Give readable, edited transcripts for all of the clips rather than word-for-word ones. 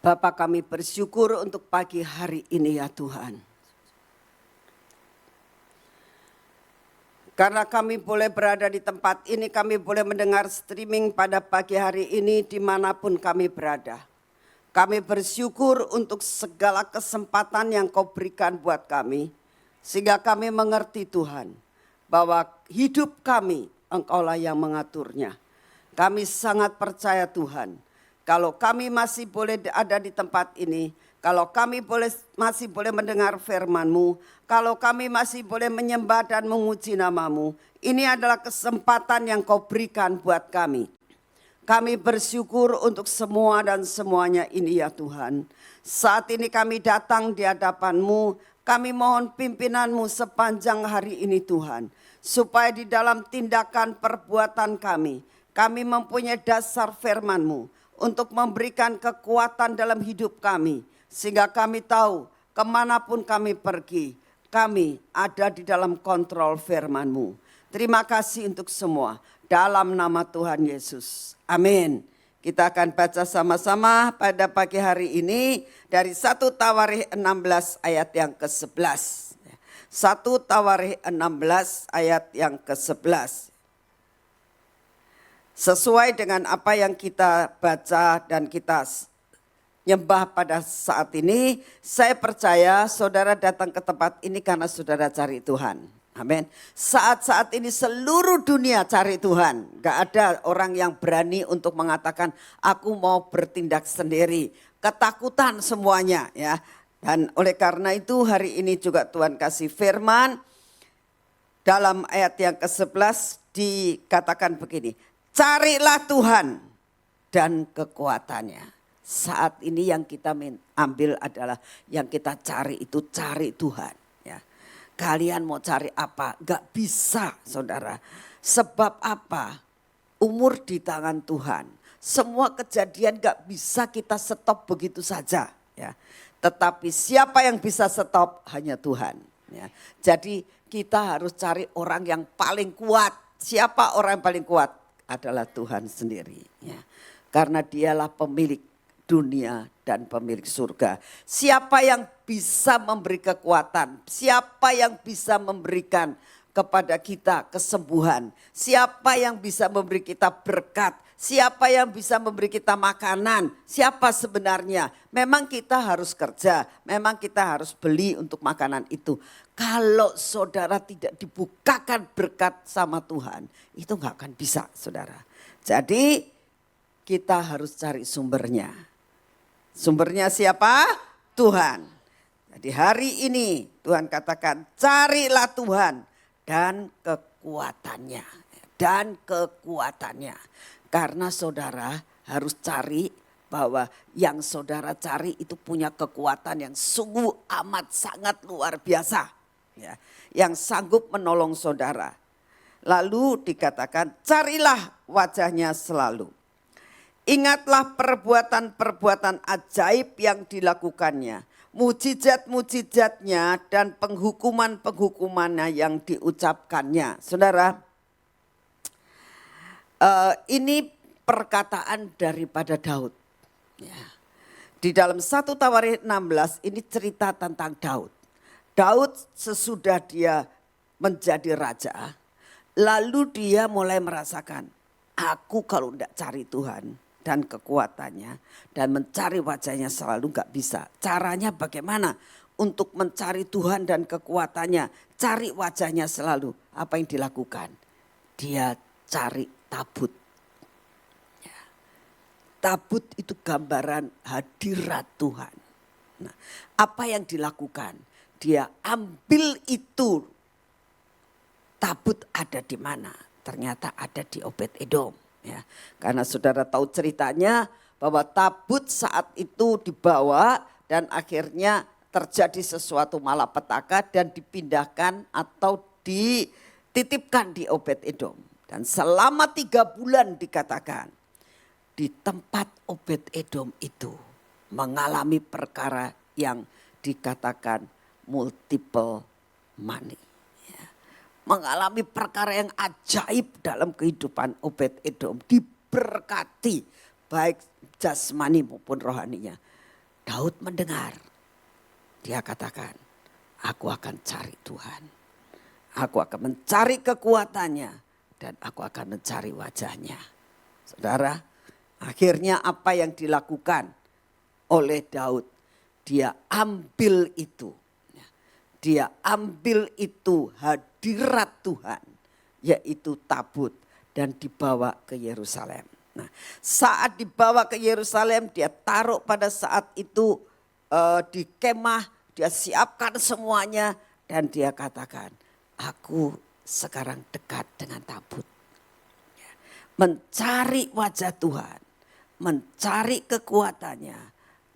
Bapa, kami bersyukur untuk pagi hari ini ya Tuhan. Karena kami boleh berada di tempat ini, kami boleh mendengar streaming pada pagi hari ini dimanapun kami berada. Kami bersyukur untuk segala kesempatan yang Kau berikan buat kami. Sehingga kami mengerti Tuhan, bahwa hidup kami Engkaulah yang mengaturnya. Kami sangat percaya Tuhan, kalau kami masih boleh ada di tempat ini, kalau kami masih boleh mendengar firman-Mu, kalau kami masih boleh menyembah dan memuji nama-Mu, ini adalah kesempatan yang Kau berikan buat kami. Kami bersyukur untuk semua dan semuanya ini ya Tuhan. Saat ini kami datang di hadapan-Mu, kami mohon pimpinan-Mu sepanjang hari ini Tuhan. Supaya di dalam tindakan perbuatan kami mempunyai dasar firman-Mu untuk memberikan kekuatan dalam hidup kami. Sehingga kami tahu kemanapun kami pergi, kami ada di dalam kontrol firman-Mu. Terima kasih untuk semua. Dalam nama Tuhan Yesus. Amin. Kita akan baca sama-sama pada pagi hari ini dari 1 Tawarikh 16 ayat yang ke-11. 1 Tawarikh 16 ayat yang ke-11. Sesuai dengan apa yang kita baca dan kita nyembah pada saat ini, saya percaya saudara datang ke tempat ini karena saudara cari Tuhan. Amin. Saat-saat ini seluruh dunia cari Tuhan. Gak ada orang yang berani untuk mengatakan aku mau bertindak sendiri. Ketakutan semuanya ya. Dan oleh karena itu hari ini juga Tuhan kasih firman. Dalam ayat yang ke-11 dikatakan begini. Carilah Tuhan dan kekuatannya. Saat ini yang kita ambil adalah yang kita cari itu cari Tuhan. Kalian mau cari apa? Gak bisa saudara. Sebab apa? Umur di tangan Tuhan. Semua kejadian gak bisa kita stop begitu saja. Ya. Tetapi siapa yang bisa stop? Hanya Tuhan. Ya. Jadi kita harus cari orang yang paling kuat. Siapa orang yang paling kuat? Adalah Tuhan sendiri. Ya. Karena dialah pemilik dunia dan pemilik surga. Siapa yang bisa memberi kekuatan? Siapa yang bisa memberikan kepada kita kesembuhan? Siapa yang bisa memberi kita berkat? Siapa yang bisa memberi kita makanan? Siapa sebenarnya? Memang kita harus kerja, memang kita harus beli untuk makanan itu. Kalau saudara tidak dibukakan berkat sama Tuhan, itu gak akan bisa saudara. Jadi kita harus cari sumbernya. Sumbernya siapa? Tuhan. Jadi hari ini Tuhan katakan carilah Tuhan dan kekuatannya. Dan kekuatannya. Karena saudara harus cari bahwa yang saudara cari itu punya kekuatan yang sungguh amat sangat luar biasa. Ya, yang sanggup menolong saudara. Lalu dikatakan carilah wajahnya selalu. Ingatlah perbuatan-perbuatan ajaib yang dilakukannya. Mujizat-mujizatnya dan penghukuman-penghukumannya yang diucapkannya. Saudara, ini perkataan daripada Daud. Ya. Di dalam 1 Tawarikh 16 ini cerita tentang Daud. Daud sesudah dia menjadi raja, lalu dia mulai merasakan, aku kalau tidak cari Tuhan dan kekuatannya dan mencari wajahnya selalu gak bisa. Caranya bagaimana untuk mencari Tuhan dan kekuatannya, cari wajahnya selalu. Apa yang dilakukan? Dia cari tabut. Ya. Tabut itu gambaran hadirat Tuhan. Nah, apa yang dilakukan? Dia ambil itu. Tabut ada di mana? Ternyata ada di Obed-Edom. Ya, karena saudara tahu ceritanya bahwa tabut saat itu dibawa dan akhirnya terjadi sesuatu malapetaka dan dipindahkan atau dititipkan di Obed-Edom. Dan selama 3 bulan dikatakan di tempat Obed-Edom itu mengalami perkara yang dikatakan multiple money. Mengalami perkara yang ajaib dalam kehidupan Obed-Edom. Diberkati baik jasmani maupun rohaninya. Daud mendengar. Dia katakan, aku akan cari Tuhan. Aku akan mencari kekuatannya dan aku akan mencari wajahnya. Saudara, akhirnya apa yang dilakukan oleh Daud? Dia ambil itu. Dia ambil itu hadirat Tuhan, yaitu tabut, dan dibawa ke Yerusalem. Nah, saat dibawa ke Yerusalem, dia taruh pada saat itu di kemah, dia siapkan semuanya, dan dia katakan, aku sekarang dekat dengan tabut. Mencari wajah Tuhan, mencari kekuatannya,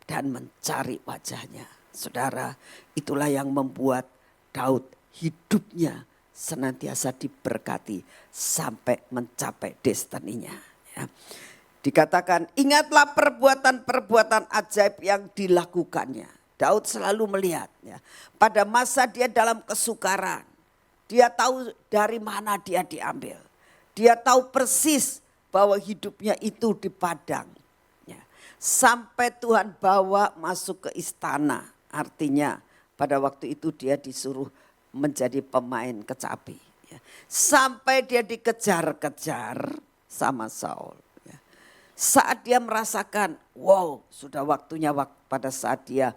dan mencari wajahnya. Saudara, itulah yang membuat Daud hidupnya senantiasa diberkati sampai mencapai destininya. Ya. Dikatakan, ingatlah perbuatan-perbuatan ajaib yang dilakukannya. Daud selalu melihat, ya, pada masa dia dalam kesukaran, dia tahu dari mana dia diambil. Dia tahu persis bahwa hidupnya itu di padang. Ya. Sampai Tuhan bawa masuk ke istana. Artinya pada waktu itu dia disuruh menjadi pemain kecapi. Ya. Sampai dia dikejar-kejar sama Saul. Ya. Saat dia merasakan, wow, sudah waktunya pada saat dia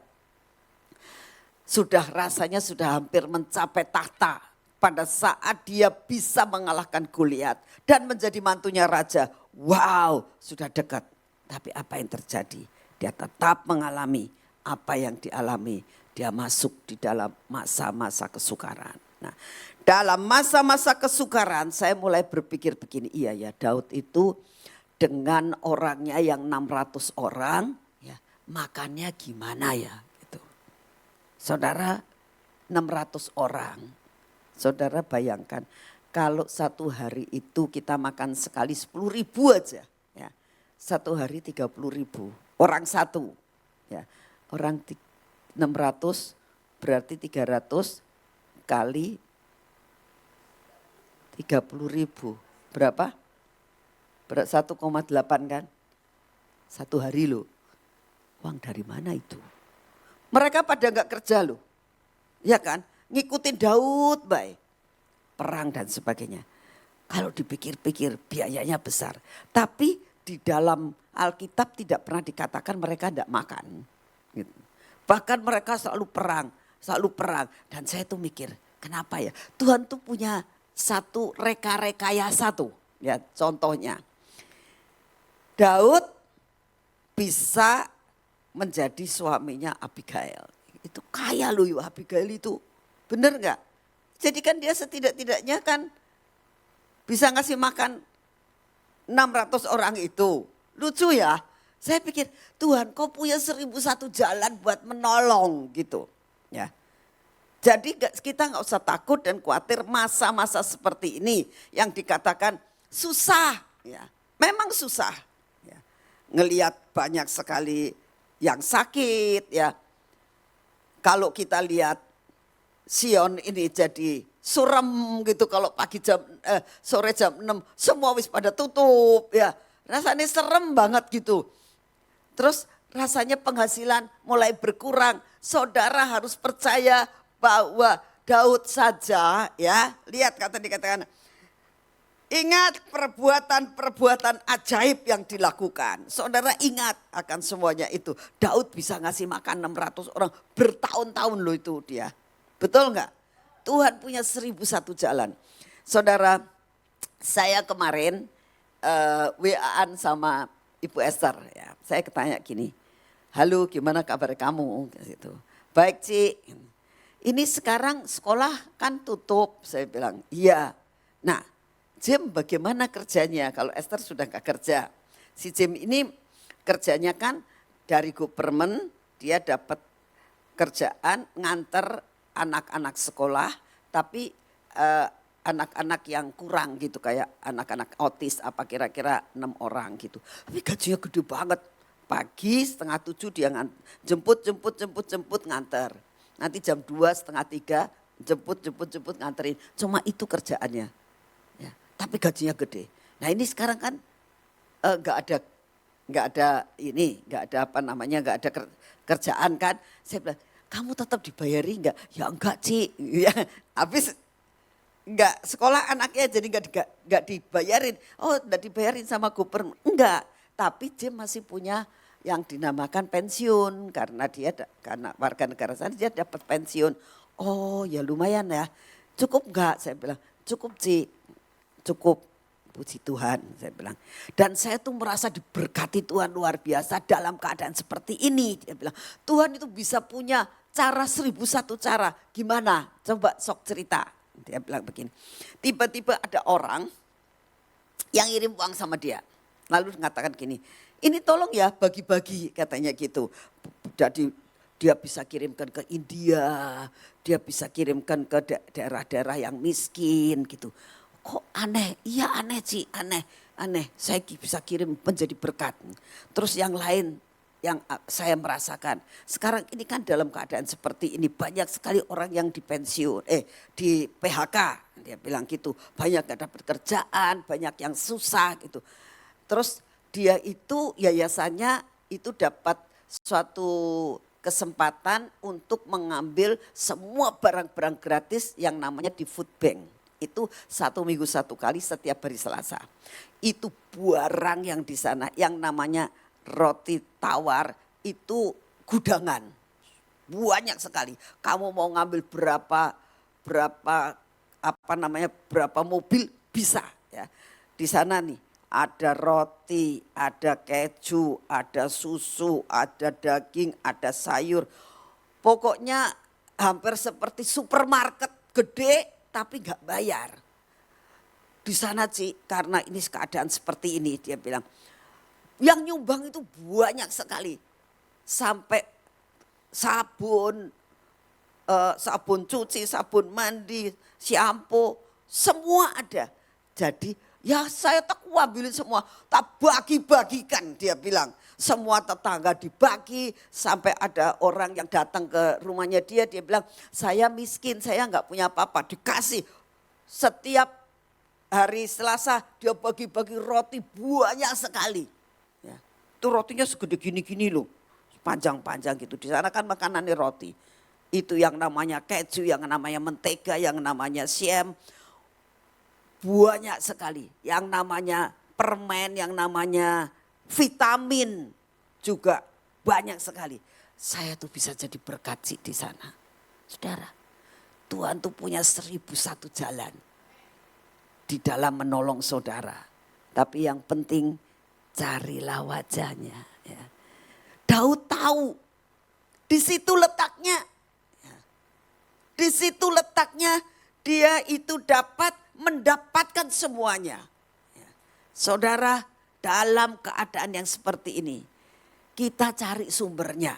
rasanya sudah hampir mencapai tahta. Pada saat dia bisa mengalahkan Goliat dan menjadi mantunya raja. Wow, sudah dekat. Tapi apa yang terjadi? Dia tetap mengalami apa yang dialami. Dia masuk di dalam masa-masa kesukaran. Nah, dalam masa-masa kesukaran saya mulai berpikir begini. Iya ya, Daud itu dengan orangnya yang 600 orang, ya, makannya gimana ya? Gitu. Saudara, 600 orang. Saudara bayangkan kalau satu hari itu kita makan sekali 10.000 aja. Ya. Satu hari 30.000. Orang satu. Ya. Orang 600 berarti 300 kali 30.000. Berapa? 1,8 kan? Satu hari loh. Uang dari mana itu? Mereka pada enggak kerja loh. Ya kan? Ngikutin Daud baik. Perang dan sebagainya. Kalau dipikir-pikir biayanya besar. Tapi di dalam Alkitab tidak pernah dikatakan mereka tidak makan. Gitu. Bahkan mereka selalu perang. Dan saya tuh mikir, kenapa ya? Tuhan tuh punya satu rekayasa tuh. Ya, contohnya. Daud bisa menjadi suaminya Abigail. Itu kaya loh ya Abigail itu. Bener gak? Jadi kan dia setidak-tidaknya kan bisa ngasih makan 600 orang itu. Lucu ya. Saya pikir Tuhan kau punya 1001 jalan buat menolong gitu. Ya. Jadi kita gak usah takut dan khawatir masa-masa seperti ini. Yang dikatakan susah. Ya. Memang susah. Ya. Ngelihat banyak sekali yang sakit. Ya. Kalau kita lihat Sion ini jadi surem gitu kalau sore jam 6 semua wis pada tutup ya. Rasanya serem banget gitu. Terus rasanya penghasilan mulai berkurang. Saudara harus percaya bahwa Daud saja ya. Lihat dikatakan. Ingat perbuatan-perbuatan ajaib yang dilakukan. Saudara ingat akan semuanya itu. Daud bisa ngasih makan 600 orang bertahun-tahun loh itu dia. Betul enggak? Tuhan punya 1001 jalan. Saudara, saya kemarin WA-an sama Ibu Esther. Ya. Saya ketanya gini, halo gimana kabar kamu? Gitu. Baik Ci, ini sekarang sekolah kan tutup. Saya bilang, iya. Nah Jim bagaimana kerjanya? Kalau Esther sudah gak kerja. Si Jim ini kerjanya kan dari government, dia dapat kerjaan nganter anak-anak sekolah, tapi anak-anak yang kurang gitu, kayak anak-anak autis apa kira-kira 6 orang gitu. Tapi gajinya gede banget. Pagi 6:30 dia jemput nganter. Nanti jam 2:30 jemput nganterin. Cuma itu kerjaannya. Ya, tapi gajinya gede. Nah ini sekarang kan nggak ada kerjaan kan. Saya bilang, kamu tetap dibayari enggak? Ya enggak Ci. Ya, habis enggak sekolah anaknya jadi enggak dibayarin. Oh enggak dibayarin sama gubernur. Enggak, tapi dia masih punya yang dinamakan pensiun karena karena warga negara sana dia dapat pensiun. Oh ya lumayan ya. Cukup enggak? Saya bilang, cukup Ci. Cukup. Puji Tuhan saya bilang. Dan saya tuh merasa diberkati Tuhan luar biasa dalam keadaan seperti ini. Dia bilang, Tuhan itu bisa punya cara 1001 cara. Gimana? Coba sok cerita. Dia bilang begini. Tiba-tiba ada orang yang ngirim uang sama dia. Lalu mengatakan gini, ini tolong ya bagi-bagi katanya gitu. Jadi dia bisa kirimkan ke India, dia bisa kirimkan ke daerah-daerah yang miskin gitu. Kok aneh? Iya aneh Ci, aneh. Saya bisa kirim menjadi berkat. Terus yang lain yang saya merasakan. Sekarang ini kan dalam keadaan seperti ini banyak sekali orang yang di PHK. Dia bilang gitu. Banyak gak dapat kerjaan, banyak yang susah gitu. Terus dia itu yayasannya itu dapat suatu kesempatan untuk mengambil semua barang-barang gratis yang namanya di food bank. Itu 1 minggu 1 kali setiap hari Selasa. Itu barang yang di sana yang namanya roti tawar itu gudangan. Banyak sekali. Kamu mau ngambil berapa mobil bisa ya. Di sana nih ada roti, ada keju, ada susu, ada daging, ada sayur. Pokoknya hampir seperti supermarket gede tapi gak bayar. Di sana Ci, karena ini keadaan seperti ini dia bilang. Yang nyumbang itu banyak sekali. Sampai sabun, sabun cuci, sabun mandi, shampoo, semua ada. Jadi ya saya tak ambilin semua, tak bagi-bagikan dia bilang. Semua tetangga dibagi sampai ada orang yang datang ke rumahnya dia bilang saya miskin, saya enggak punya apa-apa, dikasih. Setiap hari Selasa dia bagi-bagi roti banyak sekali. Ya, itu rotinya segede gini-gini loh, panjang-panjang gitu. Di sana kan makanannya roti. Itu yang namanya keju, yang namanya mentega, yang namanya siam. Banyak sekali, yang namanya permen, yang namanya vitamin juga banyak sekali. Saya tuh bisa jadi berkat sih di sana. Saudara, Tuhan tuh punya 1001 jalan di dalam menolong saudara. Tapi yang penting carilah wajahnya. Ya. Daud tahu di situ letaknya. Ya. Di situ letaknya dia itu dapat mendapatkan semuanya. Ya. Saudara, dalam keadaan yang seperti ini, kita cari sumbernya.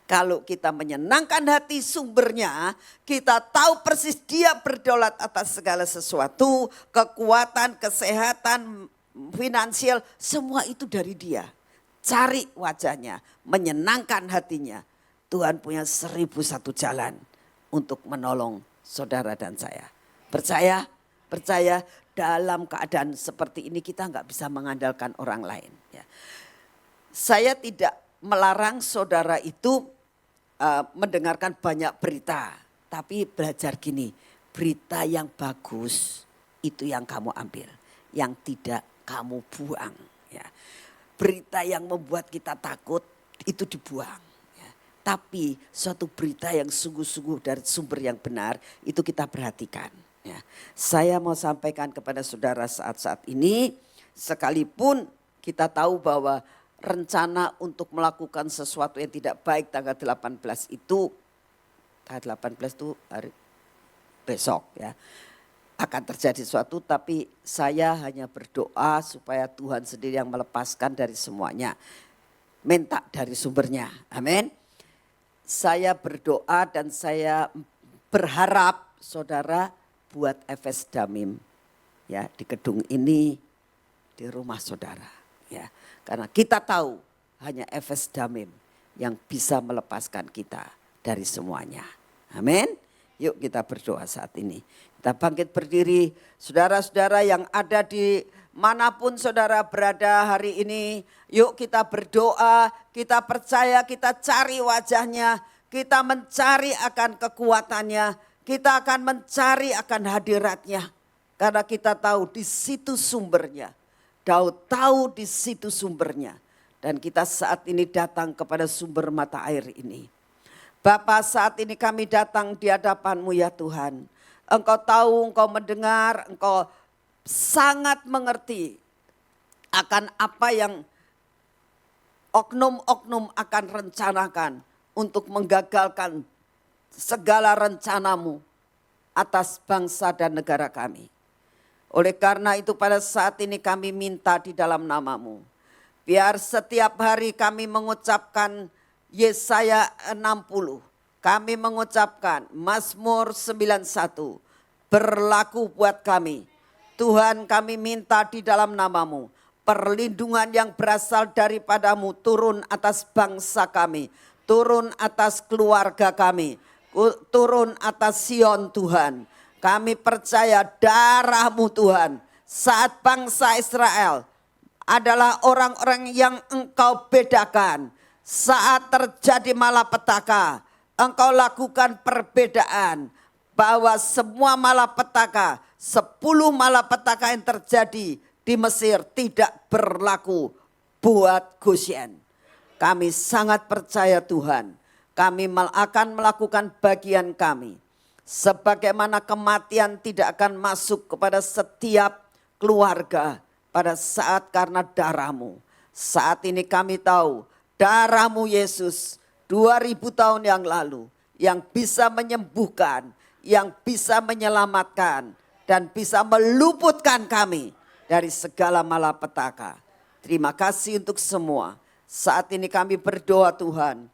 Kalau kita menyenangkan hati sumbernya, kita tahu persis dia berdaulat atas segala sesuatu, kekuatan, kesehatan, finansial, semua itu dari dia. Cari wajahnya, menyenangkan hatinya. Tuhan punya 1001 jalan untuk menolong saudara dan saya. Percaya dalam keadaan seperti ini kita nggak bisa mengandalkan orang lain. Ya. Saya tidak melarang saudara itu mendengarkan banyak berita. Tapi belajar gini, berita yang bagus itu yang kamu ambil. Yang tidak kamu buang. Ya. Berita yang membuat kita takut itu dibuang. Ya. Tapi suatu berita yang sungguh-sungguh dari sumber yang benar itu kita perhatikan. Ya, saya mau sampaikan kepada saudara saat-saat ini, sekalipun kita tahu bahwa rencana untuk melakukan sesuatu yang tidak baik tanggal 18 itu, tanggal 18 itu hari besok ya, akan terjadi sesuatu, tapi saya hanya berdoa supaya Tuhan sendiri yang melepaskan dari semuanya. Minta dari sumbernya, amin. Saya berdoa dan saya berharap saudara buat Efes Damim ya di gedung ini, di rumah saudara ya. Karena kita tahu hanya Efes Damim yang bisa melepaskan kita dari semuanya. Amin. Yuk kita berdoa saat ini. Kita bangkit berdiri, saudara-saudara yang ada di manapun saudara berada hari ini, yuk kita berdoa, kita percaya, kita cari wajahnya, kita mencari akan kekuatannya, kita akan mencari akan hadiratnya. Karena kita tahu di situ sumbernya. Daud tahu di situ sumbernya. Dan kita saat ini datang kepada sumber mata air ini. Bapa, saat ini kami datang di hadapan-Mu ya Tuhan. Engkau tahu, Engkau mendengar, Engkau sangat mengerti akan apa yang oknum-oknum akan rencanakan untuk menggagalkan segala rencana-Mu atas bangsa dan negara kami. Oleh karena itu pada saat ini kami minta di dalam nama-Mu. Biar setiap hari kami mengucapkan Yesaya 60. Kami mengucapkan Mazmur 91. Berlaku buat kami. Tuhan, kami minta di dalam nama-Mu, perlindungan yang berasal daripada-Mu turun atas bangsa kami, turun atas keluarga kami, turun atas Sion Tuhan. Kami percaya darah-Mu Tuhan, saat bangsa Israel adalah orang-orang yang Engkau bedakan. Saat terjadi malapetaka, Engkau lakukan perbedaan, bahwa semua malapetaka, 10 malapetaka yang terjadi di Mesir tidak berlaku buat Goshen. Kami sangat percaya Tuhan, kami akan melakukan bagian kami. Sebagaimana kematian tidak akan masuk kepada setiap keluarga pada saat karena darah-Mu. Saat ini kami tahu darah-Mu Yesus 2000 tahun yang lalu yang bisa menyembuhkan, yang bisa menyelamatkan dan bisa meluputkan kami dari segala malapetaka. Terima kasih untuk semua. Saat ini kami berdoa Tuhan,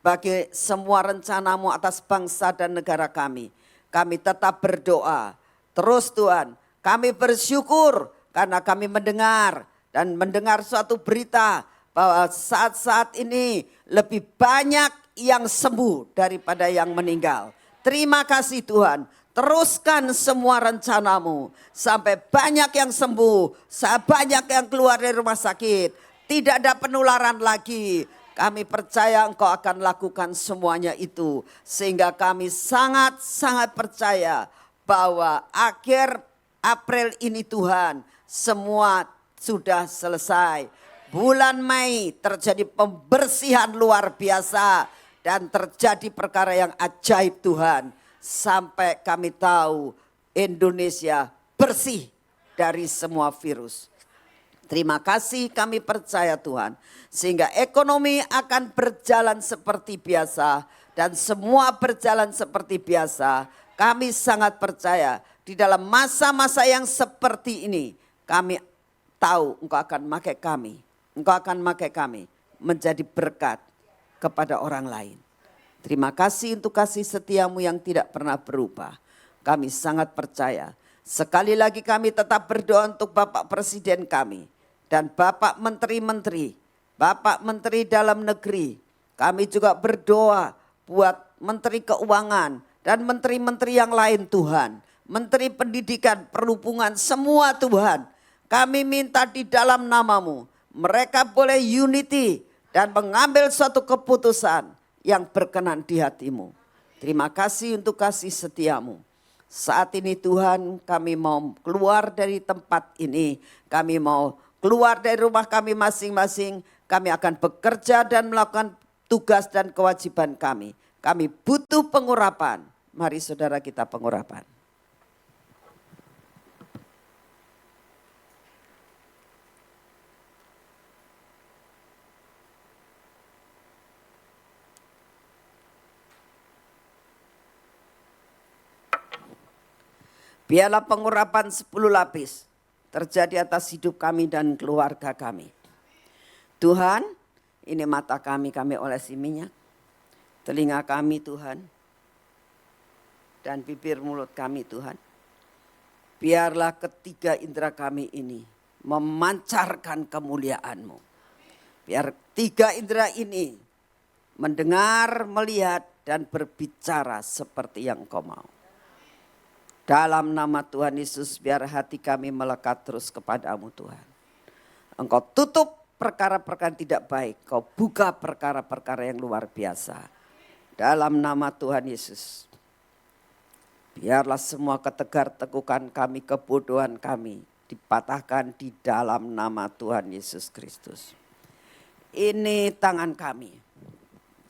bagi semua rencana-Mu atas bangsa dan negara kami. Kami tetap berdoa. Terus Tuhan, kami bersyukur karena kami mendengar suatu berita bahwa saat-saat ini lebih banyak yang sembuh daripada yang meninggal. Terima kasih Tuhan, teruskan semua rencana-Mu sampai banyak yang sembuh, banyak yang keluar dari rumah sakit, tidak ada penularan lagi. Kami percaya Engkau akan lakukan semuanya itu, sehingga kami sangat-sangat percaya bahwa akhir April ini Tuhan semua sudah selesai. Bulan Mei terjadi pembersihan luar biasa dan terjadi perkara yang ajaib Tuhan. Sampai kami tahu Indonesia bersih dari semua virus. Terima kasih, kami percaya Tuhan. Sehingga ekonomi akan berjalan seperti biasa dan semua berjalan seperti biasa. Kami sangat percaya di dalam masa-masa yang seperti ini. Kami tahu Engkau akan pakai kami. Engkau akan pakai kami menjadi berkat kepada orang lain. Terima kasih untuk kasih setia-Mu yang tidak pernah berubah. Kami sangat percaya. Sekali lagi kami tetap berdoa untuk Bapak Presiden kami. Dan Bapak Menteri-Menteri, Bapak Menteri Dalam Negeri. Kami juga berdoa buat Menteri Keuangan dan Menteri-Menteri yang lain Tuhan. Menteri Pendidikan, Perhubungan, semua Tuhan. Kami minta di dalam nama-Mu. Mereka boleh unity dan mengambil suatu keputusan yang berkenan di hati-Mu. Terima kasih untuk kasih setia-Mu. Saat ini Tuhan, kami mau keluar dari tempat ini. Kami mau keluar dari rumah kami masing-masing. Kami akan bekerja dan melakukan tugas dan kewajiban kami. Kami butuh pengurapan. Mari saudara kita pengurapan. Biarlah pengurapan 10 lapis terjadi atas hidup kami dan keluarga kami. Tuhan, ini mata kami olesi minyak. Telinga kami Tuhan. Dan bibir mulut kami Tuhan. Biarlah ketiga indera kami ini memancarkan kemuliaan-Mu. Biar tiga indera ini mendengar, melihat dan berbicara seperti yang Engkau mau. Dalam nama Tuhan Yesus, biar hati kami melekat terus kepadamu Tuhan. Engkau tutup perkara-perkara yang tidak baik. Engkau buka perkara-perkara yang luar biasa. Dalam nama Tuhan Yesus. Biarlah semua ketegar-tegukan kami, kebodohan kami dipatahkan di dalam nama Tuhan Yesus Kristus. Ini tangan kami.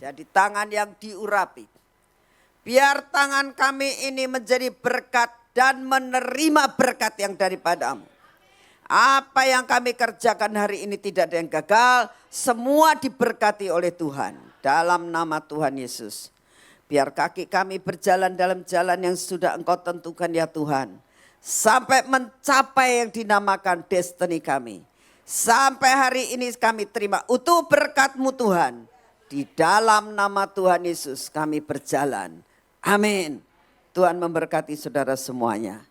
Jadi tangan yang diurapi. Biar tangan kami ini menjadi berkat dan menerima berkat yang daripadamu. Apa yang kami kerjakan hari ini tidak ada yang gagal. Semua diberkati oleh Tuhan. Dalam nama Tuhan Yesus. Biar kaki kami berjalan dalam jalan yang sudah Engkau tentukan ya Tuhan. Sampai mencapai yang dinamakan destiny kami. Sampai hari ini kami terima utuh berkat-Mu Tuhan. Di dalam nama Tuhan Yesus kami berjalan. Amin. Tuhan memberkati saudara semuanya.